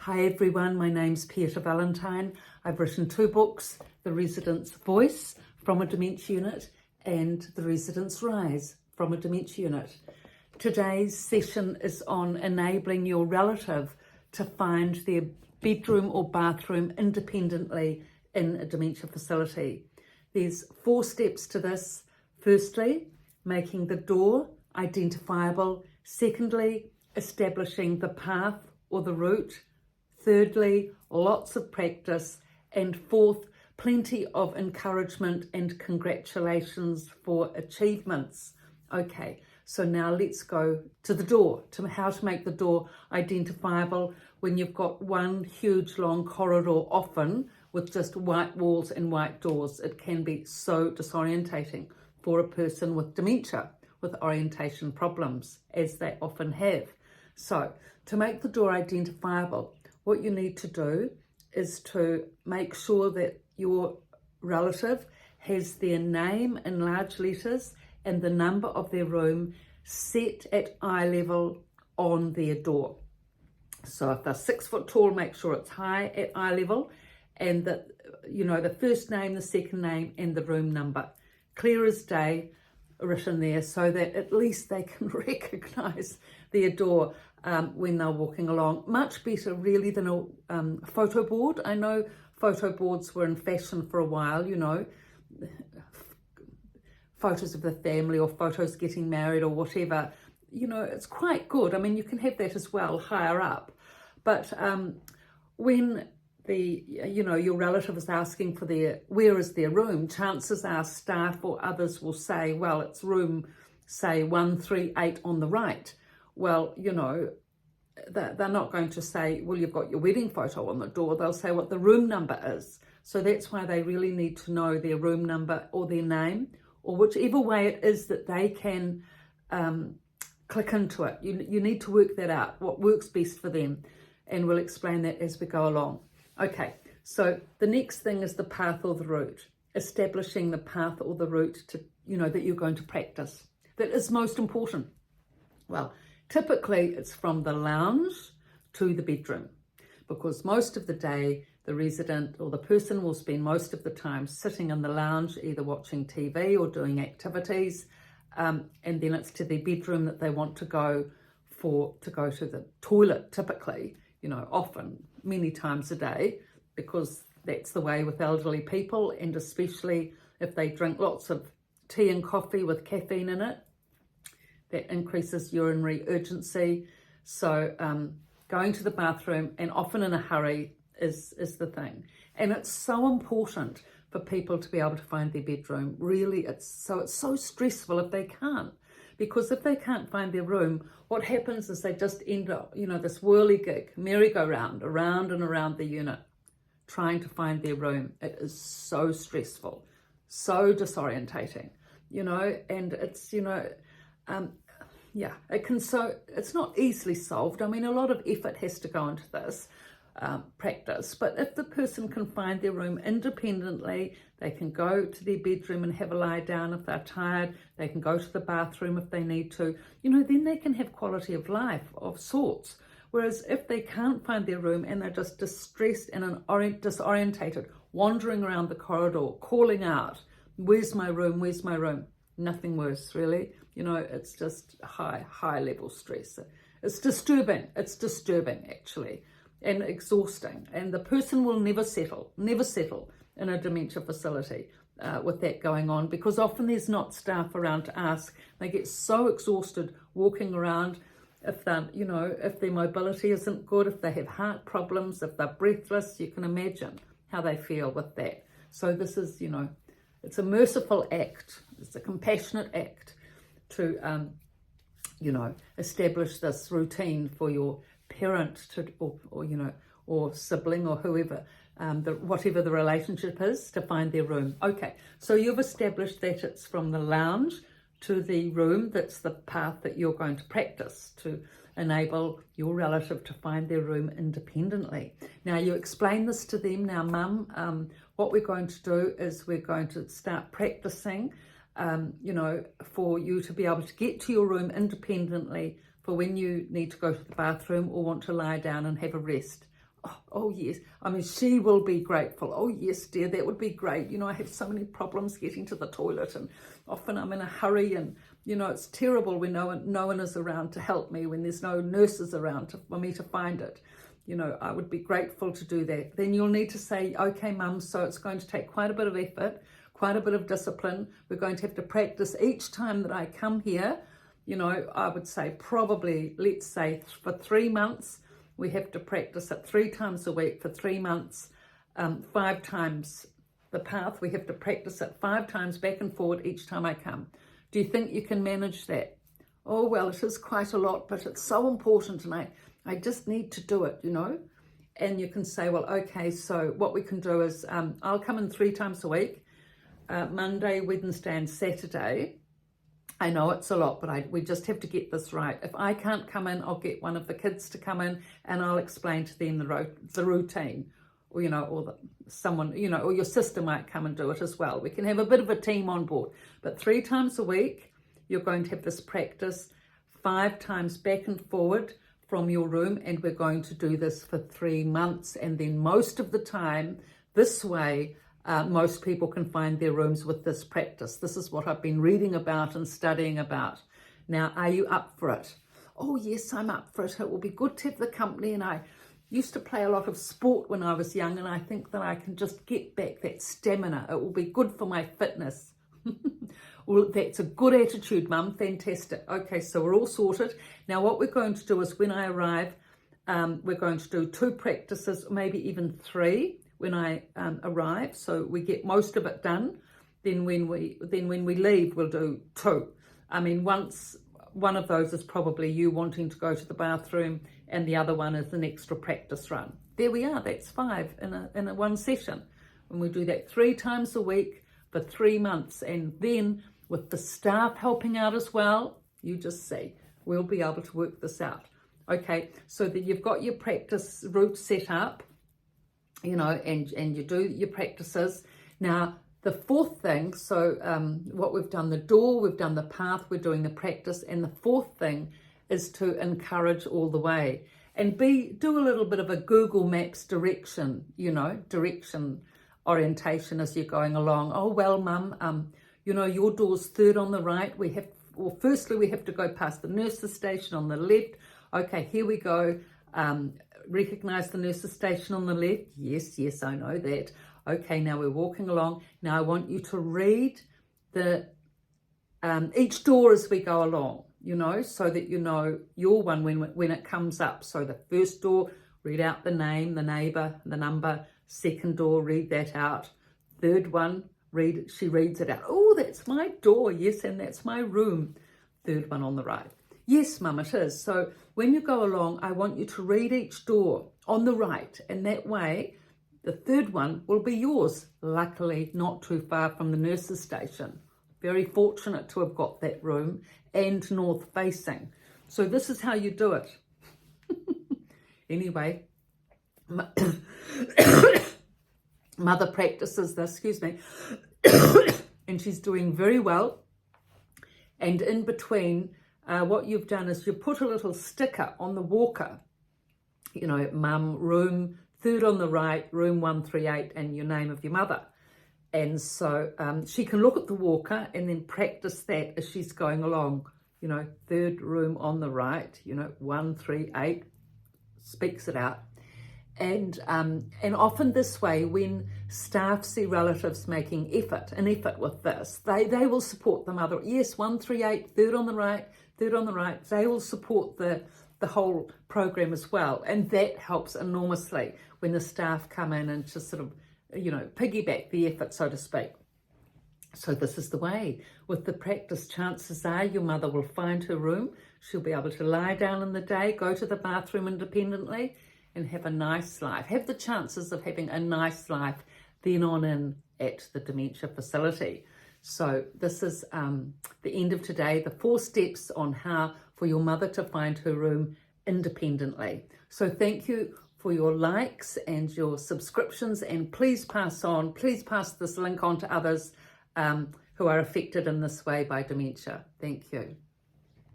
Hi everyone, my name's Pieta Valentine. I've written 2 books, The Resident's Voice from a Dementia Unit and The Resident's Rise from a Dementia Unit. Today's session is on enabling your relative to find their bedroom or bathroom independently in a dementia facility. There's 4 steps to this. Firstly, making the door identifiable. Secondly, establishing the path or the route. Thirdly, lots of practice. And fourth, plenty of encouragement and congratulations for achievements. Okay, so now let's go to the door, to how to make the door identifiable when you've got one huge long corridor often with just white walls and white doors. It can be so disorientating for a person with dementia, with orientation problems, as they often have. So to make the door identifiable, what you need to do is to make sure that your relative has their name in large letters and the number of their room set at eye level on their door. So if they're 6 foot tall, make sure it's high at eye level, and that, you know, the first name, the second name, and the room number, clear as day, written there, so that at least they can recognize their door when they're walking along. Much better really than a photo board. I know photo boards were in fashion for a while, you know, photos of the family or photos getting married or whatever. You know, it's quite good. I mean, you can have that as well higher up. But when your relative is asking for where is their room, chances are staff or others will say, well, it's room, say 138 on the right. Well, you know, they're not going to say, well, you've got your wedding photo on the door. They'll say what the room number is. So that's why they really need to know their room number or their name, or whichever way it is that they can click into it. You need to work that out, what works best for them. And we'll explain that as we go along. Okay, so the next thing is the path or the route, establishing the path or the route to, you know, that you're going to practice. That is most important. Well, typically it's from the lounge to the bedroom, because most of the day the resident or the person will spend most of the time sitting in the lounge, either watching TV or doing activities, and then it's to their bedroom that they want to go to the toilet typically, you know, often, many times a day, because that's the way with elderly people, and especially if they drink lots of tea and coffee with caffeine in it, that increases urinary urgency. So going to the bathroom, and often in a hurry, is the thing. And it's so important for people to be able to find their bedroom. Really, it's so stressful if they can't. Because if they can't find their room, what happens is they just end up, you know, this whirligig, merry-go-round, around and around the unit, trying to find their room. It is so stressful, so disorientating, you know, and it's, you know, it's not easily solved. I mean, a lot of effort has to go into this practice, but if the person can find their room independently, they can go to their bedroom and have a lie down if they're tired, they can go to the bathroom if they need to, you know, then they can have quality of life of sorts. Whereas if they can't find their room and they're just distressed and disorientated, wandering around the corridor, calling out, where's my room, where's my room? Nothing worse, really. You know, it's just high level stress. It's disturbing actually, and exhausting. And the person will never settle in a dementia facility with that going on, because often there's not staff around to ask. They get so exhausted walking around. If their mobility isn't good, if they have heart problems, if they're breathless, you can imagine how they feel with that. So this is, you know, it's a merciful act. It's a compassionate act to, establish this routine for your parent or sibling or whoever, whatever the relationship is, to find their room. Okay, so you've established that it's from the lounge to the room. That's the path that you're going to practice to enable your relative to find their room independently. Now you explain this to them. Now, Mum, what we're going to do is we're going to start practicing, for you to be able to get to your room independently for when you need to go to the bathroom or want to lie down and have a rest. Oh yes, I mean, she will be grateful. Oh yes, dear, that would be great. You know, I have so many problems getting to the toilet, and often I'm in a hurry, and you know, it's terrible when no one is around to help me, when there's no nurses around for me to find it. You know, I would be grateful to do that. Then you'll need to say, okay, mum, so it's going to take quite a bit of effort, quite a bit of discipline. We're going to have to practice each time that I come here. You know, I would say probably, let's say for 3 months, we have to practice it 3 times a week for 3 months, 5 times the path. We have to practice it 5 times back and forward each time I come. Do you think you can manage that? Oh, well, it is quite a lot, but it's so important, and I just need to do it, you know. And you can say, well, okay, so what we can do is I'll come in 3 times a week, Monday, Wednesday, and Saturday. I know it's a lot, but we just have to get this right. If I can't come in, I'll get one of the kids to come in, and I'll explain to them the routine, or, you know, or someone, you know, or your sister might come and do it as well. We can have a bit of a team on board. But 3 times a week, you're going to have this practice 5 times back and forward from your room, and we're going to do this for 3 months. And then most of the time, this way, most people can find their rooms with this practice. This is what I've been reading about and studying about. Now, are you up for it? Oh, yes, I'm up for it. It will be good to have the company. And I used to play a lot of sport when I was young, and I think that I can just get back that stamina. It will be good for my fitness. Well, that's a good attitude, Mum. Fantastic. Okay, so we're all sorted. Now, what we're going to do is when I arrive, we're going to do 2 practices, maybe even 3 when I arrive, so we get most of it done. Then when we leave, we'll do 2. I mean, one of those is probably you wanting to go to the bathroom, and the other one is an extra practice run. There we are. That's 5 in a one session. And we do that 3 times a week for 3 months, and then with the staff helping out as well, you just see, we'll be able to work this out. Okay, so that you've got your practice route set up, you know, and you do your practices. Now, the 4th thing, so what we've done, the door, we've done the path, we're doing the practice, and the 4th thing is to encourage all the way. And do a little bit of a Google Maps direction, you know, direction orientation as you're going along. Oh, well, Mum, you know, your door's 3rd on the right. Firstly, we have to go past the nurse's station on the left. Okay, here we go. Recognize the nurse's station on the left. Yes, I know that. Okay, now we're walking along. Now I want you to read each door as we go along, you know, so that you know your one when it comes up. So the first door, read out the name, the neighbour, the number. 2nd door, read that out. 3rd one, she reads it out. Oh, that's my door. Yes, and that's my room. 3rd one on the right. Yes, Mum, it is. So when you go along, I want you to read each door on the right, and that way the 3rd one will be yours. Luckily, not too far from the nurse's station. Very fortunate to have got that room, and north facing. So this is how you do it. Anyway, Mother practices this, and she's doing very well. And in between, what you've done is you put a little sticker on the walker, you know, Mum, room 3rd on the right, room 138, and your name of your mother. And so she can look at the walker and then practice that as she's going along, you know, 3rd room on the right, you know, 138, speaks it out. And often this way, when staff see relatives making an effort with this, they will support the mother. Yes, 138, 3rd on the right, 3rd on the right. They will support the whole program as well. And that helps enormously when the staff come in and just sort of, you know, piggyback the effort, so to speak. So this is the way. With the practice, chances are your mother will find her room. She'll be able to lie down in the day, go to the bathroom independently, and have a nice life. Have the chances of having a nice life then on in at the dementia facility. So this is the end of today, the 4 steps on how for your mother to find her room independently. So thank you for your likes and your subscriptions, and please pass this link on to others who are affected in this way by dementia. Thank you.